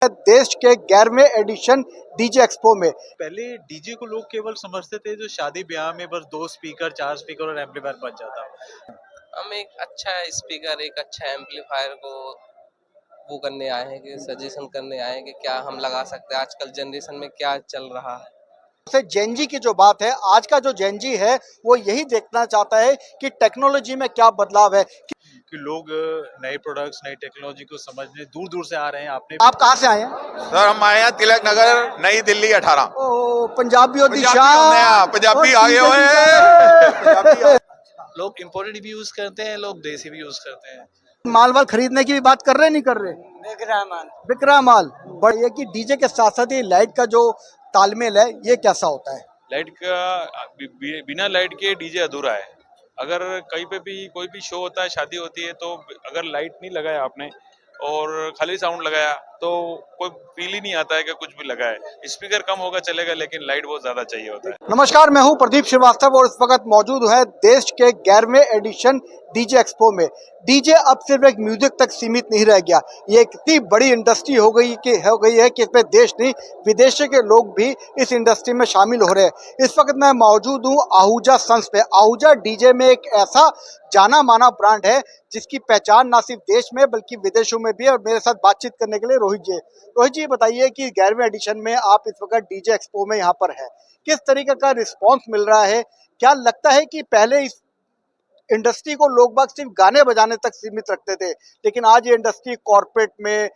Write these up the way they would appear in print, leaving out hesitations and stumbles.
देश के 11वें addition DJ expo में। पहले डीजे को लोग केवल समझते थे जो शादी ब्याह में बस 2 स्पीकर 4 स्पीकर और एम्पलीफायर बज जाता। हम एक अच्छा स्पीकर एक अच्छा एम्पलीफायर को वो करने आए हैं कि सजेशन करने आए हैं कि क्या हम लगा सकते हैं, आजकल जनरेशन में क्या चल रहा है। से जेनजी की जो बात है, आज का जो जेनजी है वो यही देखना चाहता है कि टेक्नोलॉजी में क्या बदलाव है। कि लोग नए प्रोडक्ट्स नई टेक्नोलॉजी को समझने दूर दूर से आ रहे हैं। आपने आप कहाँ से आए हैं? सर हम आए हैं तिलक नगर, नई दिल्ली 18। ओ पंजाबी और पंजाबी आगे हुए हैं। लोग इम्पोर्टेड भी यूज करते हैं, लोग देसी भी यूज करते हैं। माल वाल खरीदने की भी बात कर रहे नहीं कर रहे? बिक रहा माल। बट ये कि डीजे के साथ साथ ये लाइट का जो तालमेल है ये कैसा होता है? लाइट का बिना लाइट के डीजे अधूरा है। अगर कहीं पे भी कोई भी शो होता है, शादी होती है, तो अगर लाइट नहीं लगाया आपने और खाली साउंड लगाया तो कोई फील ही नहीं आता है कि कुछ भी लगा है। स्पीकर कम होगा चलेगा, लेकिन लाइट बहुत ज्यादा चाहिए होता है। नमस्कार, मैं हूं प्रदीप श्रीवास्तव और इस वक्त मौजूद है देश के 11वें एडिशन डीजे एक्सपो में। डीजे अब सिर्फ एक म्यूजिक तक सीमित नहीं रह गया, ये एक इतनी बड़ी इंडस्ट्री हो गई है कि इसमें देश नहीं विदेश के लोग भी इस इंडस्ट्री में शामिल हो रहे हैं। इस वक्त मैं मौजूद हूं आहूजा संस पे। आहूजा डीजे में एक ऐसा जाना माना ब्रांड है जिसकी पहचान ना सिर्फ देश में बल्कि विदेशों में भी है। और मेरे साथ बातचीत करने के लिए रोहित जी बताइए कि 11वें एडिशन में आप इस वक्त डीजे एक्सपो में यहाँ पर है, किस तरीके का रिस्पॉन्स मिल रहा है? क्या लगता है कि पहले इस इंडस्ट्री को लोग बाग सिर्फ गाने बजाने तक सीमित रखते थे, लेकिन आज ये इंडस्ट्री कॉर्पोरेट में,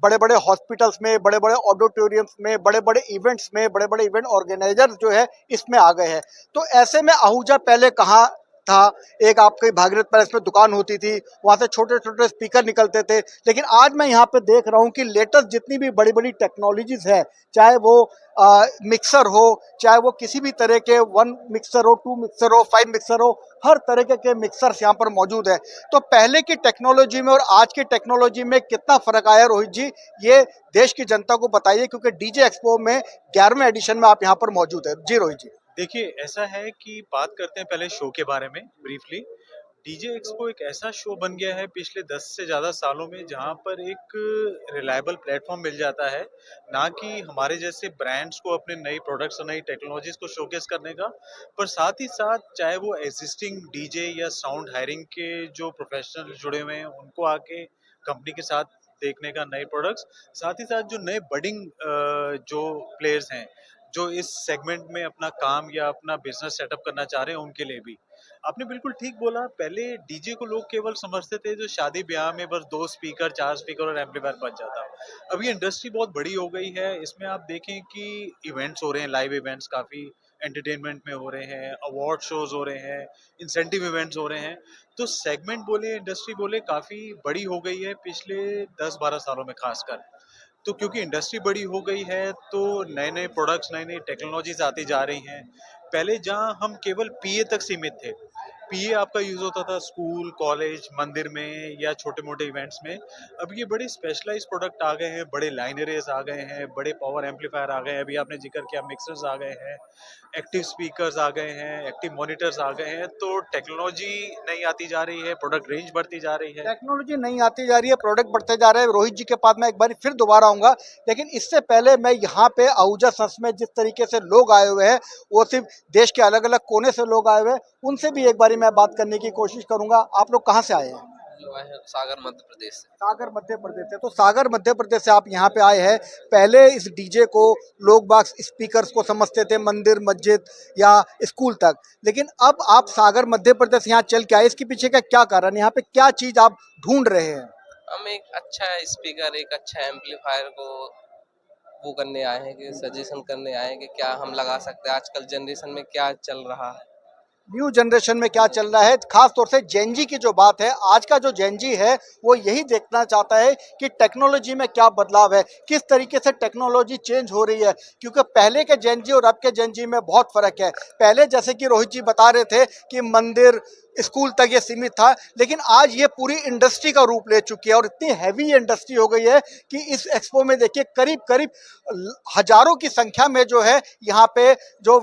बड़े बड़े हॉस्पिटल्स में, बड़े बड़े ऑडिटोरियम्स में, बड़े बड़े इवेंट्स में, बड़े बड़े इवेंट ऑर्गेनाइजर जो है इसमें आ गए हैं। तो ऐसे में आहूजा पहले कहाँ था? एक आपकी भागीरथ पैलेस में दुकान होती थी, वहां से छोटे छोटे स्पीकर निकलते थे, लेकिन आज मैं यहाँ पे देख रहा हूँ कि लेटेस्ट जितनी भी बड़ी बड़ी टेक्नोलॉजीज है, चाहे वो मिक्सर हो, चाहे वो किसी भी तरह के 1 मिक्सर हो, 2 मिक्सर हो, 5 मिक्सर हो, हर तरह के मिक्सर्स यहाँ पर मौजूद है। तो पहले की टेक्नोलॉजी में और आज की टेक्नोलॉजी में कितना फर्क आया रोहित जी, ये देश की जनता को बताइए, क्योंकि डीजे एक्सपो में 11वें एडिशन में आप यहाँ पर मौजूद है। जी रोहित जी। देखिए, ऐसा है कि बात करते हैं पहले शो के बारे में ब्रीफली। डीजे एक्सपो एक ऐसा शो बन गया है पिछले 10 से ज़्यादा सालों में, जहाँ पर एक रिलायबल प्लेटफॉर्म मिल जाता है, ना कि हमारे जैसे ब्रांड्स को अपने नई प्रोडक्ट्स और नई टेक्नोलॉजीज को शोकेस करने का, पर साथ ही साथ चाहे वो एग्जिस्टिंग डीजे या साउंड हायरिंग के जो प्रोफेशनल जुड़े हुए हैं उनको आके कंपनी के साथ देखने का नए प्रोडक्ट्स, साथ ही साथ जो नए बडिंग जो प्लेयर्स हैं जो इस सेगमेंट में अपना काम या अपना बिजनेस सेटअप करना चाह रहे हैं उनके लिए भी। आपने बिल्कुल ठीक बोला, पहले डीजे को लोग केवल समझते थे जो शादी ब्याह में बस 2 स्पीकर 4 स्पीकर और एम्पलीफायर बज जाता। अब ये इंडस्ट्री बहुत बड़ी हो गई है, इसमें आप देखें कि इवेंट्स हो रहे हैं, लाइव इवेंट्स काफ़ी एंटरटेनमेंट में हो रहे हैं, अवार्ड शोज हो रहे हैं, इंसेंटिव इवेंट्स हो रहे हैं। तो सेगमेंट बोले, इंडस्ट्री बोले, काफ़ी बड़ी हो गई है पिछले 10-12 सालों में खासकर। तो क्योंकि इंडस्ट्री बड़ी हो गई है तो नए नए प्रोडक्ट्स नई नई टेक्नोलॉजीज आती जा रही हैं। पहले जहाँ हम केवल पीए तक सीमित थे, पीए आपका यूज होता था स्कूल कॉलेज मंदिर में या छोटे मोटे इवेंट्स में। अब ये बड़े स्पेशलाइज प्रोडक्ट आ गए हैं, बड़े लाइन एरेज आ गए हैं, बड़े पावर एम्पलीफायर आ गए हैं, अभी आपने जिक्र किया मिक्सर्स आ गए हैं, एक्टिव स्पीकर्स आ गए हैं, एक्टिव मॉनिटर्स आ गए हैं। तो टेक्नोलॉजी नई आती जा रही है, प्रोडक्ट रेंज बढ़ती जा रही है। टेक्नोलॉजी नहीं आती जा रही है, प्रोडक्ट बढ़ते जा रहे हैं। रोहित जी के पास मैं एक बार फिर दोबारा आऊंगा, लेकिन इससे पहले मैं यहाँ पे आहूजा संस में जिस तरीके से लोग आए हुए हैं, वो सिर्फ देश के अलग अलग कोने से लोग आए हुए हैं, उनसे भी एक बारी मैं बात करने की कोशिश करूंगा। आप लोग कहाँ से आए हैं? सागर मध्य प्रदेश से। सागर मध्य प्रदेश से। तो सागर मध्य प्रदेश से आप यहाँ पे आए हैं। पहले इस डीजे को लोग बाग स्पीकर्स को समझते थे मंदिर मस्जिद या स्कूल तक, लेकिन अब आप सागर मध्य प्रदेश यहाँ चल के आए, इसके पीछे का क्या कारण? यहाँ पे क्या चीज आप ढूंढ रहे हैं? हम एक अच्छा स्पीकर एक अच्छा एम्पलीफायर को वो करने आए हैं कि सजेशन करने आए हैं कि क्या हम लगा सकते हैं, आजकल जनरेशन में क्या चल रहा है। न्यू जनरेशन में क्या चल रहा है, खास तौर से जेनजी की जो बात है, आज का जो जेनजी है वो यही देखना चाहता है कि टेक्नोलॉजी में क्या बदलाव है, किस तरीके से टेक्नोलॉजी चेंज हो रही है। क्योंकि पहले के जेनजी और अब के जेनजी में बहुत फर्क है। पहले जैसे कि रोहित जी बता रहे थे कि मंदिर स्कूल तक ये सीमित था, लेकिन आज ये पूरी इंडस्ट्री का रूप ले चुकी है और इतनी हैवी इंडस्ट्री हो गई है कि इस एक्सपो में देखिए करीब करीब हजारों की संख्या में जो है यहाँ पे जो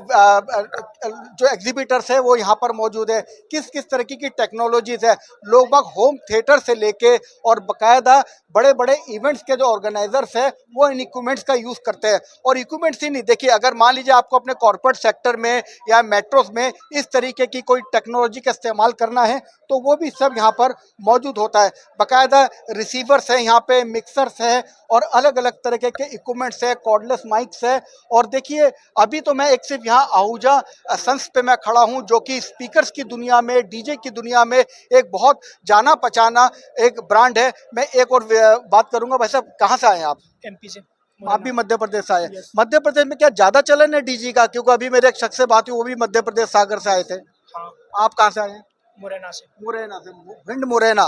एग्जीबिटर्स है वो यहाँ पर मौजूद है। किस किस तरीके की टेक्नोलॉजीज है, लोग बाग होम थिएटर से लेके और बकायदा बड़े बड़े इवेंट्स के जो ऑर्गेनाइजर्स है वो इन इक्विपमेंट्स का यूज करते हैं। और इक्विपमेंट्स ही नहीं, देखिए अगर मान लीजिए आपको अपने कॉर्पोरेट सेक्टर में या मेट्रोस में इस तरीके की कोई टेक्नोलॉजी का इस्तेमाल करना है तो वो भी सब यहाँ पर मौजूद होता है। बकायदा रिसीवर्स है यहाँ पे, मिक्सर्स है और अलग अलग तरीके के इक्विपमेंट्स है, कॉर्डलेस माइक्स है। और देखिए अभी तो मैं एक सिर्फ यहाँ आहूजा संस पे मैं खड़ा हूँ जो कि स्पीकर्स की दुनिया में, डीजे की दुनिया में एक बहुत जाना पहचाना एक ब्रांड है। मैं एक और बात करूंगा, भाई साहब कहाँ से आए हैं आप? एमपी से। आप भी मध्य प्रदेश से आए? मध्य प्रदेश में क्या ज्यादा चलन है डीजे का? क्योंकि अभी मेरे एक शख्स से बात हुई, वो भी मध्य प्रदेश सागर से आए थे। हाँ, आप कहाँ से आए हैं? मुरैना से। मुरैना से, भिंड मुरैना।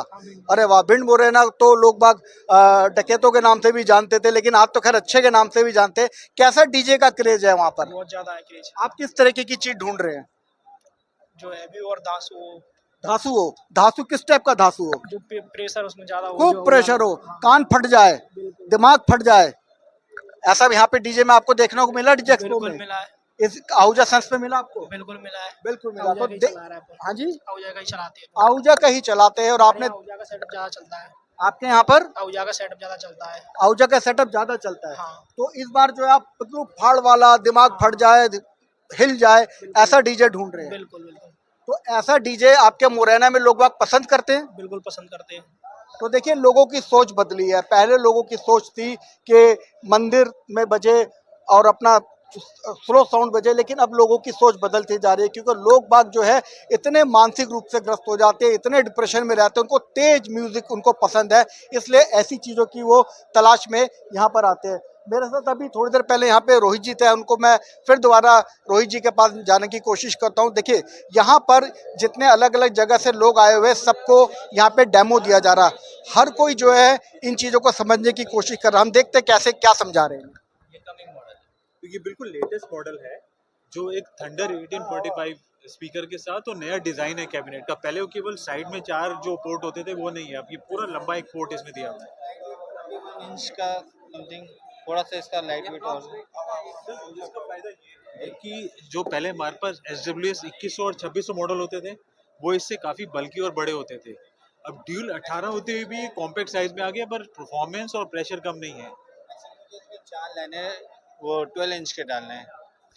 अरे वाह, भिंड मुरैना तो लोग बाग डकैतों के नाम से भी जानते थे, लेकिन आप तो खैर अच्छे के नाम से भी जानते हैं। कैसा डीजे का क्रेज है वहाँ पर? बहुत ज्यादा है क्रेज। आप किस तरीके की चीज ढूंढ रहे हैं? जो हैवी और दासू, धासु हो? धासु किस टाइप का धासु हो? जो प्रेशर उसमें ज्यादा हो, खूब जो प्रेशर हो, हाँ, कान फट जाए, बिल्कुल दिमाग फट जाए, ऐसा भी यहाँ पे डीजे में आपको देखने को मिला? डीजे एक्सपो बिल्कुल में मिला है, इस आहूजा संस पे मिला आपको? बिल्कुल मिला है। बिल्कुल मिला। आहूजा तो का ही चला रहा है अपन। हाँ जी, आहूजा का ही चलाते हैं। आहूजा का ही चलाते हैं। और आपने, आहूजा का सेटअप ज्यादा चलता है। आपके यहाँ पर आहूजा का सेटअप ज्यादा चलता है। आहूजा का सेटअप ज्यादा चलता है। हाँ, तो इस बार जो है आप मतलब फाड़ वाला, दिमाग फट जाए, हिल जाए, ऐसा डीजे ढूंढ रहे हैं। बिल्कुल बिल्कुल तो ऐसा डीजे आपके मुरैना में लोग बाग पसंद करते हैं? बिल्कुल पसंद करते हैं। तो देखिए लोगों की सोच बदली है। पहले लोगों की सोच थी कि मंदिर में बजे और अपना स्लो साउंड बजे, लेकिन अब लोगों की सोच बदलती जा रही है क्योंकि लोग बाग जो है इतने मानसिक रूप से ग्रस्त हो जाते हैं, इतने डिप्रेशन में रहते हैं, उनको तेज म्यूजिक उनको पसंद है, इसलिए ऐसी चीज़ों की वो तलाश में यहाँ पर आते हैं। मेरे साथ अभी थोड़ी देर पहले यहाँ पे रोहित जी थे, उनको मैं फिर दोबारा रोहित जी के पास जाने की कोशिश करता हूँ। देखिए यहाँ पर जितने अलग अलग जगह से लोग आए हुए, सबको यहाँ पे डेमो दिया जा रहा है। हर कोई जो है इन चीज़ों को समझने की कोशिश कर रहा है। हम देखते हैं कैसे क्या समझा रहे हैं। ये कमिंग मॉडल है, तो ये बिल्कुल लेटेस्ट मॉडल है जो एक थंडर 1845 स्पीकर के साथ और नया डिजाइन है कैबिनेट का। पहले वो केवल साइड में 4 जो पोर्ट होते थे वो नहीं है, अब ये पूरा लंबा एक पोर्ट इसमें दिया हुआ है। इंच का समथिंग, थोड़ा सा इसका लाइट वेट और इसका फायदा ये है कि जो पहले हमारे पास SWS 2100 और 2600 मॉडल होते थे वो इससे काफी बल्कि और बड़े होते थे। अब ड्यूल 18 होते हुए भी कॉम्पैक्ट साइज में आ गया, पर परफॉर्मेंस और प्रेशर कम नहीं है। चार लाइनें वो 12 इंच के डालने हैं,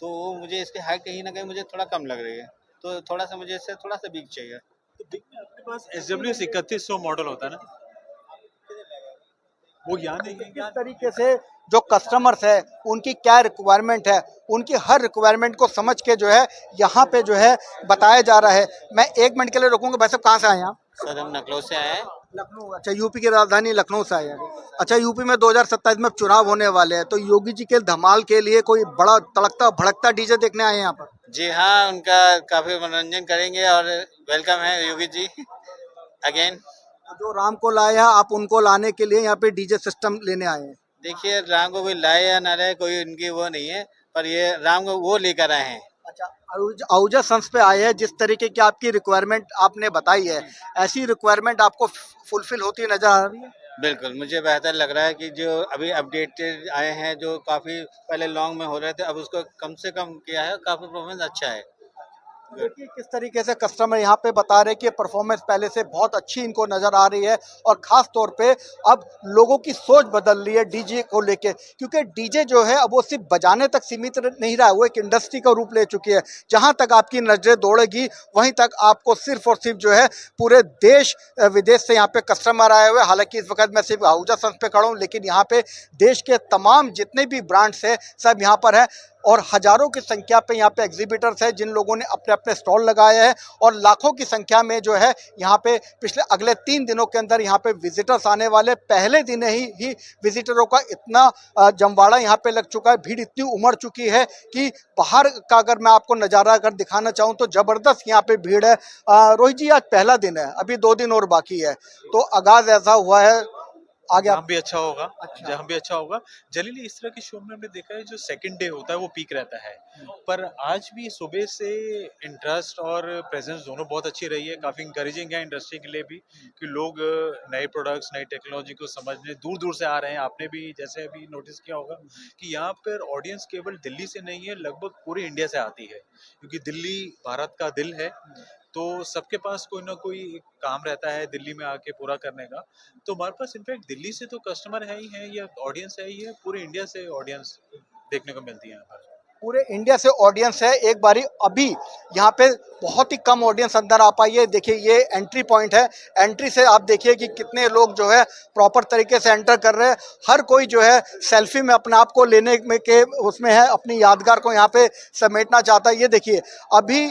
तो वो मुझे इसकी हाइट कहीं ना कहीं मुझे थोड़ा कम लग रही है, तो थोड़ा सा मुझे इससे थोड़ा सा बिग चाहिए। तो बिग में अपने पास SWS 3100 मॉडल होता है ना, वो यहाँ नहीं है। किस तरीके से जो कस्टमर्स है उनकी क्या रिक्वायरमेंट है, उनकी हर रिक्वायरमेंट को समझ के जो है यहाँ पे जो है बताया जा रहा है। मैं 1 मिनट के लिए रुकूंगा। भाई साहब कहाँ से आए हैं आप? सर हम नकलो से आए हैं। लखनऊ। अच्छा, यूपी की राजधानी लखनऊ से आए हैं। अच्छा, यूपी में 2027 में चुनाव होने वाले हैं, तो योगी जी के धमाल के लिए कोई बड़ा तड़कता भड़कता डीजे देखने आए हैं यहाँ पर? जी हाँ, उनका काफी मनोरंजन करेंगे और वेलकम है योगी जी अगेन। तो जो राम को लाए हैं आप उनको लाने के लिए यहाँ पे डीजे सिस्टम लेने आए हैं? देखिए राम को कोई लाए या ना लाए, कोई उनकी वो नहीं है, पर ये राम को वो लेकर आए हैं। अच्छा, आहूजा संस पे आए हैं, जिस तरीके की आपकी रिक्वायरमेंट आपने बताई है, ऐसी रिक्वायरमेंट आपको फुलफिल होती नजर आ रही है? बिल्कुल, मुझे बेहतर लग रहा है कि जो अभी अपडेटेड आए हैं, जो काफ़ी पहले लॉन्ग में हो रहे थे, अब उसको कम से कम किया है, काफ़ी परफॉर्मेंस अच्छा है। देखिए किस तरीके से कस्टमर यहाँ पे बता रहे हैं कि परफॉर्मेंस पहले से बहुत अच्छी इनको नज़र आ रही है और ख़ास तौर पे अब लोगों की सोच बदल रही है डीजे को लेके, क्योंकि डीजे जो है अब वो सिर्फ बजाने तक सीमित नहीं रहा, वो एक इंडस्ट्री का रूप ले चुकी है। जहाँ तक आपकी नज़रें दौड़ेगी वहीं तक आपको सिर्फ और सिर्फ जो है पूरे देश विदेश से यहाँ पे कस्टमर आए हुए। हालांकि इस वक्त मैं सिर्फ आहूजा संस पे खड़ा हूँ, लेकिन यहाँ पे देश के तमाम जितने भी ब्रांड्स हैं सब यहाँ पर है और हजारों की संख्या पे यहाँ पे एग्जीबिटर्स हैं जिन लोगों ने अपने अपने स्टॉल लगाए हैं और लाखों की संख्या में जो है यहाँ पे पिछले अगले 3 दिनों के अंदर यहाँ पे विजिटर्स आने वाले। पहले दिन ही विजिटरों का इतना जमवाड़ा यहाँ पे लग चुका है, भीड़ इतनी उमड़ चुकी है कि बाहर का अगर मैं आपको नज़ारा अगर दिखाना चाहूँ तो ज़बरदस्त यहाँ पे भीड़ है। रोहित जी आज पहला दिन है, अभी 2 दिन और बाकी है, तो आगाज़ ऐसा हुआ है आगे जहाँ आप भी अच्छा होगा, अच्छा। जहाँ भी अच्छा होगा। जनरली इस तरह के शो में हमने देखा है जो सेकंड डे होता है वो पीक रहता है। पर आज भी सुबह से इंटरेस्ट और प्रेजेंस दोनों बहुत अच्छी रही है। काफी इंकरेजिंग है इंडस्ट्री के लिए भी कि लोग नए प्रोडक्ट्स, नई टेक्नोलॉजी को समझने दूर-दूर से आ रहे हैं। आपने भी जैसे अभी नोटिस किया होगा कि यहाँ पर ऑडियंस केवल दिल्ली से नहीं है, लगभग पूरे इंडिया से आती है। क्योंकि दिल्ली भारत का दिल है, तो सबके पास कोई ना कोई एक काम रहता है दिल्ली में आके पूरा करने का। तो हमारे पास इनफैक्ट दिल्ली से तो कस्टमर है ही है, या ऑडियंस है ही है, पूरे इंडिया से ऑडियंस देखने को मिलती है यहाँ पर। पूरे इंडिया से ऑडियंस है। एक बारी अभी यहाँ पे बहुत ही कम ऑडियंस अंदर आ पाई है। देखिए ये एंट्री पॉइंट है। एंट्री से आप देखिए कि कितने लोग जो है प्रॉपर तरीके से एंटर कर रहे हैं। हर कोई जो है सेल्फी में अपने आप को लेने में के उसमें है, अपनी यादगार को यहाँ पे समेटना चाहता है। ये देखिए अभी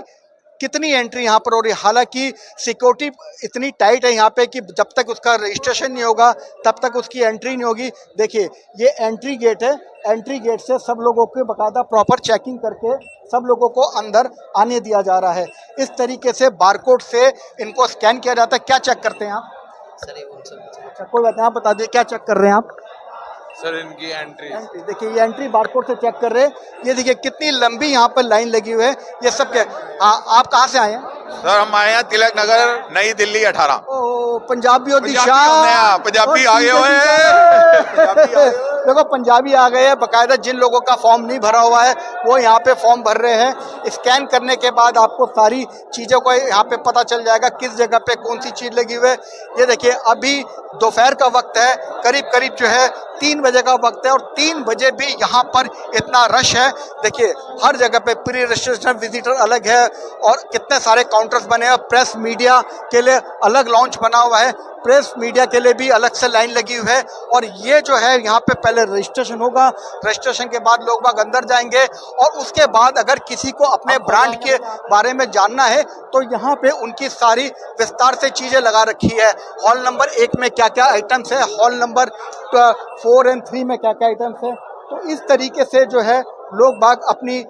कितनी एंट्री यहाँ पर हो रही है। हालांकि सिक्योरिटी इतनी टाइट है यहाँ पे कि जब तक उसका रजिस्ट्रेशन नहीं होगा तब तक उसकी एंट्री नहीं होगी। देखिए ये एंट्री गेट है। एंट्री गेट से सब लोगों के बकायदा प्रॉपर चेकिंग करके सब लोगों को अंदर आने दिया जा रहा है। इस तरीके से बारकोड से इनको स्कैन किया जाता है। क्या चेक करते हैं आप? सर ये वो सब अच्छा कोई बात नहीं, आप बता दीजिए क्या चेक कर रहे हैं आप? सर इनकी एंट्री एंट्री देखिए, ये एंट्री बारकोड से चेक कर रहे हैं। ये देखिए कितनी लंबी यहाँ पर लाइन लगी हुई है। ये सब क्या? हाँ, आप कहाँ से आए हैं? सर हम आए हैं तिलक नगर, नई दिल्ली 18। ओ पंजाबियों दी पंजाबी शान। होंदे आ, पंजाबी ओ, आ गए ठीक होए। है, पंजाबी आ गए। देखो पंजाबी आ गए हैं। बकायदा जिन लोगों का फॉर्म नहीं भरा हुआ है वो यहाँ पे फॉर्म भर रहे हैं। स्कैन करने के बाद आपको सारी चीज़ों को यहाँ पे पता चल जाएगा किस जगह पे कौन सी चीज़ लगी हुई है। ये देखिए अभी दोपहर का वक्त है, करीब करीब जो है 3 बजे का वक्त है और 3 बजे भी यहाँ पर इतना रश है। देखिए हर जगह पे प्री रजिस्ट्रेशन विजिटर अलग है और कितने सारे काउंटर्स बने हैं। प्रेस मीडिया के लिए अलग लॉन्च बना हुआ है, प्रेस मीडिया के लिए भी अलग से लाइन लगी हुई है। और ये जो है यहाँ पे पहले रजिस्ट्रेशन होगा, रजिस्ट्रेशन के बाद लोग बाग अंदर जाएंगे और उसके बाद अगर किसी को अपने ब्रांड के बारे में जानना है तो यहाँ पे उनकी सारी विस्तार से चीज़ें लगा रखी है। हॉल नंबर 1 में क्या क्या आइटम्स है, हॉल नंबर 4 और 3 में क्या क्या आइटम्स है। तो इस तरीके से जो है लोग बाग अपनी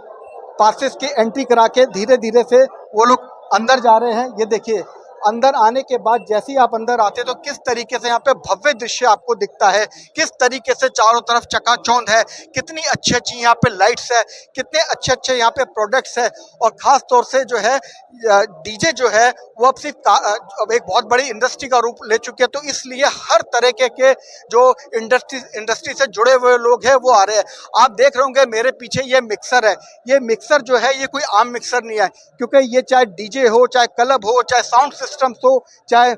पासेस की एंट्री करा के धीरे धीरे से वो लोग अंदर जा रहे हैं। ये देखिए अंदर आने के बाद जैसे ही आप अंदर आते हैं तो किस तरीके से यहाँ पे भव्य दृश्य आपको दिखता है, किस तरीके से चारों तरफ चकाचौंध है, कितनी अच्छी अच्छी यहाँ पे लाइट्स है, कितने अच्छे अच्छे यहाँ पे प्रोडक्ट्स है। और ख़ास तौर से जो है डीजे जो है वो अब सिर्फ अब एक बहुत बड़ी इंडस्ट्री का रूप ले चुके हैं। तो इसलिए हर तरह के जो इंडस्ट्री से जुड़े हुए लोग हैं वो आ रहे हैं। आप देख रहे होंगे मेरे पीछे ये मिक्सर है। ये मिक्सर जो है ये कोई आम मिक्सर नहीं है, क्योंकि ये चाहे डीजे हो, चाहे क्लब हो, चाहे साउंड सिस्टम्स हो, चाहे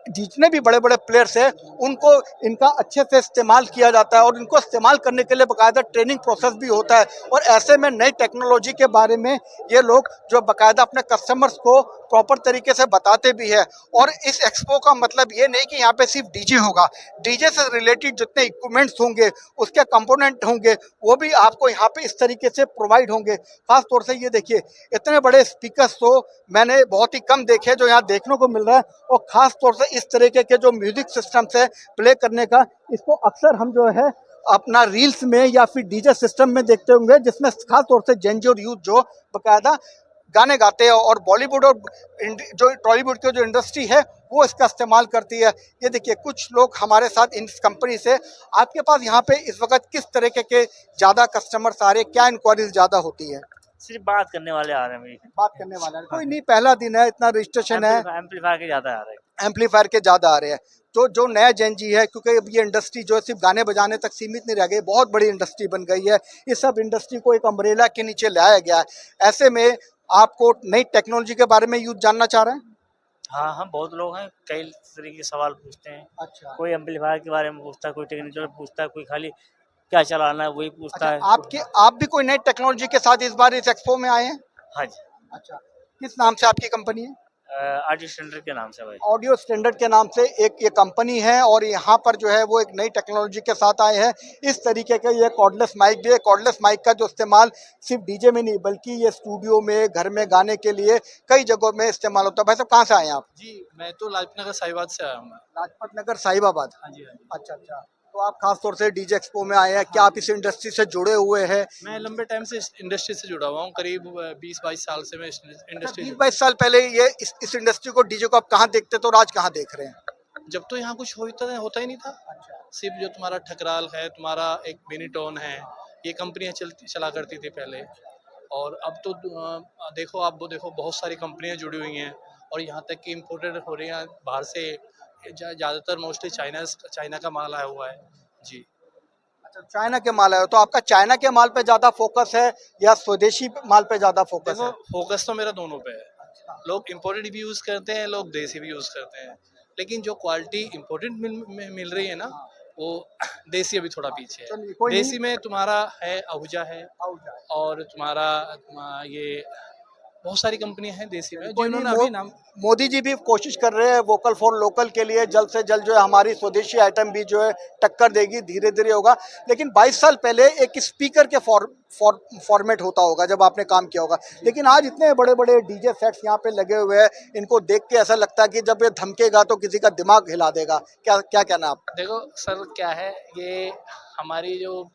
जितने भी बड़े बड़े प्लेयर्स हैं उनको इनका अच्छे से इस्तेमाल किया जाता है और इनको इस्तेमाल करने के लिए बाकायदा ट्रेनिंग प्रोसेस भी होता है। और ऐसे में नई टेक्नोलॉजी के बारे में ये लोग जो बाकायदा अपने कस्टमर्स को प्रॉपर तरीके से बताते भी है। और इस एक्सपो का मतलब ये नहीं कि यहाँ पे सिर्फ डीजे होगा, डीजे से रिलेटेड जितने इक्विपमेंट्स होंगे, उसके कंपोनेंट होंगे, वो भी आपको यहाँ पे इस तरीके से प्रोवाइड होंगे। खास तौर से ये देखिए इतने बड़े स्पीकर्स तो मैंने बहुत ही कम देखे जो यहाँ देखने को मिल रहा है। और ख़ास तौर से इस तरीके के जो म्यूजिक सिस्टम्स है प्ले करने का, इसको अक्सर हम जो है अपना रील्स में या फिर डीजे सिस्टम में देखते होंगे, जिसमें खास तौर से जेन और यूथ जो बाकायदा गाने गाते हैं और बॉलीवुड और जो टॉलीवुड की जो इंडस्ट्री है वो इसका इस्तेमाल करती है। ये देखिए कुछ लोग हमारे साथ इस कंपनी से, आपके पास यहाँ पे इस वक्त किस तरीके के ज़्यादा कस्टमर्स आ रहे हैं, क्या इंक्वायरीज ज़्यादा होती है? सिर्फ बात करने वाले आ रहे हैं मेरी। बात करने वाला है कोई नहीं, पहला दिन है, इतना रजिस्ट्रेशन है, एम्पलीफायर के ज्यादा आ रहे हैं। एम्पलीफायर के ज़्यादा आ रहे हैं। तो जो नया जेन जी है, क्योंकि अब ये इंडस्ट्री जो है सिर्फ गाने बजाने तक सीमित नहीं रह गई, बहुत बड़ी इंडस्ट्री बन गई है। इस सब इंडस्ट्री को एक अम्ब्रेला के नीचे लाया गया है। ऐसे में आपको नई टेक्नोलॉजी के बारे में यूथ जानना चाह रहे हैं? हाँ हम बहुत लोग हैं, कई तरीके के सवाल पूछते हैं। अच्छा, कोई एम्पलीफायर के बारे में पूछता है, कोई टेक्निकल पूछता है, कोई खाली क्या चलाना है वही पूछता है। आप भी कोई नई टेक्नोलॉजी के साथ इस बार इस एक्सपो में आए हैं? हाँ जी। अच्छा, किस नाम से आपकी कंपनी है? आरटी स्टैंडर्ड के नाम से भाई। ऑडियो स्टैंडर्ड के नाम से एक ये कंपनी है और यहाँ पर जो है वो एक नई टेक्नोलॉजी के साथ आए हैं। इस तरीके का ये कॉर्डलेस माइक भी है। कॉर्डलेस माइक का जो इस्तेमाल सिर्फ डीजे में नहीं बल्कि ये स्टूडियो में, घर में गाने के लिए कई जगहों में इस्तेमाल होता है। भाई साहब कहाँ से आए हैं आप? जी मैं तो लाजपत नगर साहिबाद से आया हूँ। लाजपत नगर साहिबाबाद। हाँ जी हाँ जी। अच्छा अच्छा, तो आप खास तौर से डीजे एक्सपो में आए हैं, क्या आप इस इंडस्ट्री से जुड़े हुए हैं? मैं लंबे टाइम से इस इंडस्ट्री से जुड़ा हुआ हूँ, करीब 20-22 साल से मैं इस इंडस्ट्री 20-22 साल पहले ये इस इंडस्ट्री को, डीजे को आप कहाँ देखते थे और आज कहाँ देख रहे हैं? जब तो यहाँ कुछ होता ही नहीं था। सिर्फ जो तुम्हारा ठकराल है, तुम्हारा एक मिनीटोन है, ये कंपनियां चला करती थी पहले। और अब तो देखो, आप वो देखो, बहुत सारी कंपनियां जुड़ी हुई हैं और यहाँ तक कि इम्पोर्टेड हो रही हैं बाहर से। ज़्यादातर मोस्टली चाइना का माल आया हुआ है जी। अच्छा, चाइना के माल है तो आपका चाइना के माल पे ज्यादा फोकस है या स्वदेशी माल पे ज्यादा फोकस देखो, है? फोकस तो मेरा दोनों पे है। लोग इम्पोर्टेड भी यूज़ करते हैं, लोग देसी भी यूज़ करते हैं, लेकिन जो क्वालिटी इम्पोर्टेड मिल रही है ना, वो देसी अभी थोड़ा पीछे है। चलिए, कोई नहीं। देसी में तुम्हारा है आहूजा है, और तुम्हारा ये बहुत सारी कंपनियां हैं देसी में कोई नहीं, जिन्होंने अभी नाम। मोदी जी भी कोशिश कर रहे हैं वोकल फॉर लोकल के लिए, जल्द से जल्द जो है हमारी स्वदेशी आइटम भी जो है टक्कर देगी, धीरे धीरे होगा। लेकिन 22 साल पहले एक स्पीकर के फॉर्मेट होता होगा जब आपने काम किया होगा, लेकिन आज इतने बड़े बड़े डीजे सेट्स यहाँ पे लगे हुए हैं, इनको देख के ऐसा लगता है कि जब ये धमकेगा तो किसी का दिमाग हिला देगा। क्या क्या कहना आप? देखो सर, क्या है, ये हमारी जो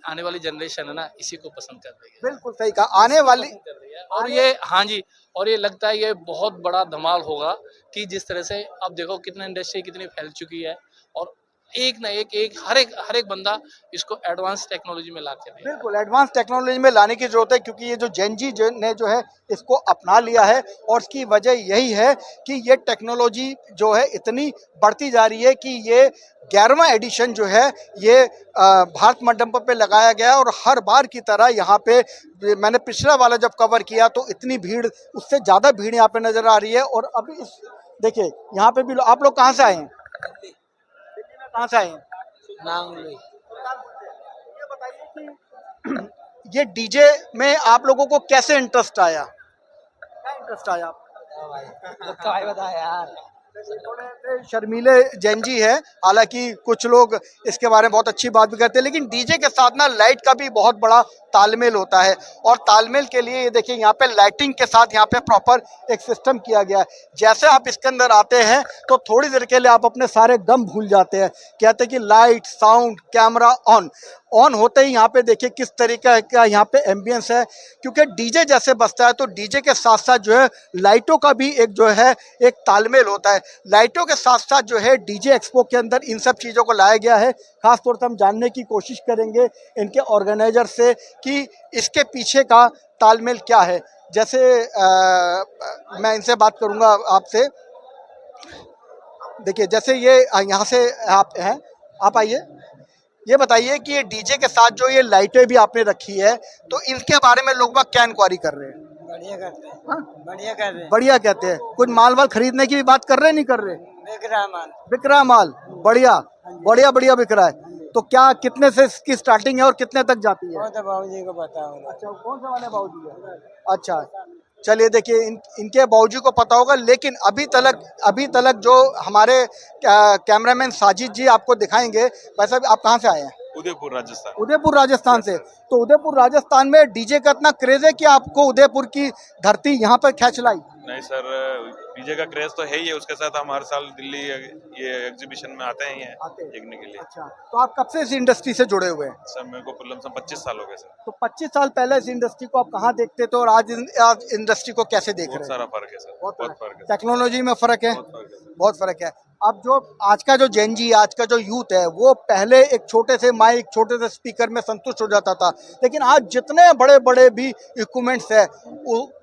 आने वाली जनरेशन है ना, इसी को पसंद कर रही है। बिल्कुल सही कहा, आने वाली पसंद कर रही है। और ये, हाँ जी, और ये लगता है ये बहुत बड़ा धमाल होगा कि जिस तरह से अब देखो कितना इंडस्ट्री कितनी फैल चुकी है, और एक ना एक हर एक बंदा इसको एडवांस टेक्नोलॉजी में ला के दे। बिल्कुल एडवांस टेक्नोलॉजी में लाने की जरूरत है, क्योंकि ये जो जेनजी ने जो है इसको अपना लिया है, और इसकी वजह यही है कि ये टेक्नोलॉजी जो है इतनी बढ़ती जा रही है कि ये 11वां एडिशन जो है ये भारत मंडपम पे लगाया गया है। और हर बार की तरह यहाँ पे मैंने पिछला वाला जब कवर किया तो इतनी भीड़, उससे ज़्यादा भीड़ यहाँ पे नज़र आ रही है। और अभी इस देखिए यहाँ पे भी आप लोग कहाँ से आए हैं? कहाँ से आए हैं? नांगली। ये बताइए कि ये डीजे में आप लोगों को कैसे इंटरेस्ट आया? क्या इंटरेस्ट आया आपको? बता यार। थोड़े से शर्मीले जैनजी है, हालांकि कुछ लोग इसके बारे में बहुत अच्छी बात भी करते हैं, लेकिन डीजे के साथ ना लाइट का भी बहुत बड़ा तालमेल होता है। और तालमेल के लिए ये देखिए यहाँ पे लाइटिंग के साथ यहाँ पे प्रॉपर एक सिस्टम किया गया है। जैसे आप इसके अंदर आते हैं तो थोड़ी देर के लिए आप अपने सारे गम भूल जाते हैं। कहते हैं कि लाइट, साउंड, कैमरा ऑन होते ही यहाँ पे देखिए किस तरीके का यहाँ पे एम्बियंस है, क्योंकि डीजे जैसे बजता है तो डीजे के साथ साथ जो है लाइटों का भी एक जो है एक तालमेल होता है। लाइटों के साथ साथ जो है डीजे एक्सपो के अंदर इन सब चीज़ों को लाया गया है। खास तौर से हम जानने की कोशिश करेंगे इनके ऑर्गेनाइजर से कि इसके पीछे का तालमेल क्या है। जैसे मैं इनसे बात करूंगा आपसे। देखिए जैसे ये यहाँ से आप हैं, आप आइए, ये बताइए कि ये डीजे के साथ जो ये लाइटें भी आपने रखी है तो इनके बारे में लोग क्या इंक्वायरी कर रहे हैं? बढ़िया करते हैं, बढ़िया कर रहे हैं। बढ़िया कहते हैं। कुछ माल वाल खरीदने की भी बात कर रहे हैं, नहीं कर रहे? बिक रहा माल, बिक रहा माल, बढ़िया बढ़िया बढ़िया बिक रहा है। तो क्या कितने से इसकी स्टार्टिंग है और कितने तक जाती है? वो तो बाबूजी को पता होगा। अच्छा, कौन से वाले बाबूजी है? अच्छा, चलिए देखिए इनके बाबूजी को पता होगा, लेकिन अभी तक जो हमारे कैमरामैन साजिद जी आपको दिखाएंगे। वैसे आप कहाँ से आए हैं? उदयपुर राजस्थान। उदयपुर राजस्थान से। तो उदयपुर राजस्थान में डीजे का इतना क्रेज है कि आपको उदयपुर की धरती यहाँ पर खेच लाई? नहीं सर, डीजे का क्रेज तो है ही है, उसके साथ हम हर साल दिल्ली ये एग्जीबिशन में आते ही हैं देखने के लिए। अच्छा, तो आप कब से इस इंडस्ट्री से जुड़े हुए हैं? सर मेरे को लमसम 25 साल हो गए सर। तो 25 साल पहले इस इंडस्ट्री को आप कहाँ देखते थे और आज इंडस्ट्री को कैसे देख रहे बहुत हैं? सारा फर्क है सर, बहुत फर्क है। टेक्नोलॉजी में फर्क है, बहुत फर्क है सर। बहुत फर्क है। अब जो आज का जो जेनजी, आज का जो यूथ है, वो पहले एक छोटे से माइक, छोटे से स्पीकर में संतुष्ट हो जाता था, लेकिन आज जितने बड़े बड़े भी इक्विपमेंट्स है,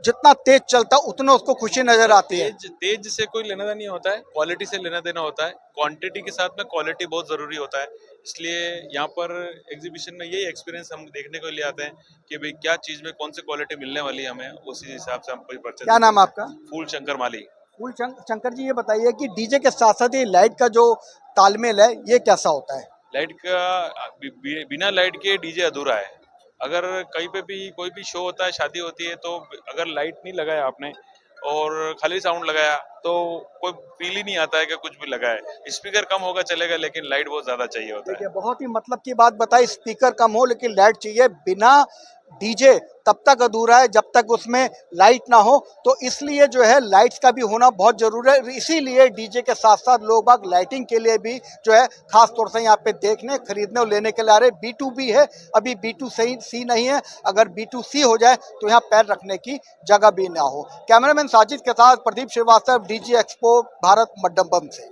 जितना तेज चलता उतना उसको खुशी नजर आती है। तेज से कोई लेना देना नहीं होता है, क्वालिटी से लेना देना होता है। क्वांटिटी के साथ में क्वालिटी बहुत जरूरी होता है। इसलिए यहाँ पर एग्जीबिशन में यही एक्सपीरियंस हम देखने को लिए आते हैं कि भाई क्या चीज में कौन सी क्वालिटी मिलने वाली है, हमें उसी हिसाब से हम कोई परचेज। क्या नाम आपका? फूल शंकर माली। फूल शंकर जी, ये बताइए कि डीजे के साथ साथ ये लाइट का जो तालमेल है ये कैसा होता है? लाइट का बिना लाइट के डीजे अधूरा है। अगर कहीं पे भी कोई भी शो होता है, शादी होती है, तो अगर लाइट नहीं लगाया आपने और खाली साउंड लगाया तो कोई फील ही नहीं आता है कि कुछ भी लगा है। स्पीकर कम होगा चलेगा, लेकिन लाइट बहुत ज्यादा चाहिए होता है। देखिए बहुत ही मतलब की बात बताई, स्पीकर कम हो लेकिन लाइट चाहिए। बिना डीजे तब तक अधूरा है जब तक उसमें लाइट ना हो, तो इसलिए जो है लाइट्स का भी होना बहुत जरूरी है। इसीलिए डीजे के साथ साथ लोग बाग लाइटिंग के लिए भी जो है खास तौर से यहाँ पे देखने, खरीदने और लेने के लिए आ रहे। B2B है, अभी B2C नहीं है। अगर B2C हो जाए तो यहाँ पैर रखने की जगह भी ना हो। कैमरामैन साजिद के साथ प्रदीप श्रीवास्तव, डीजे एक्सपो भारत मंडपम से।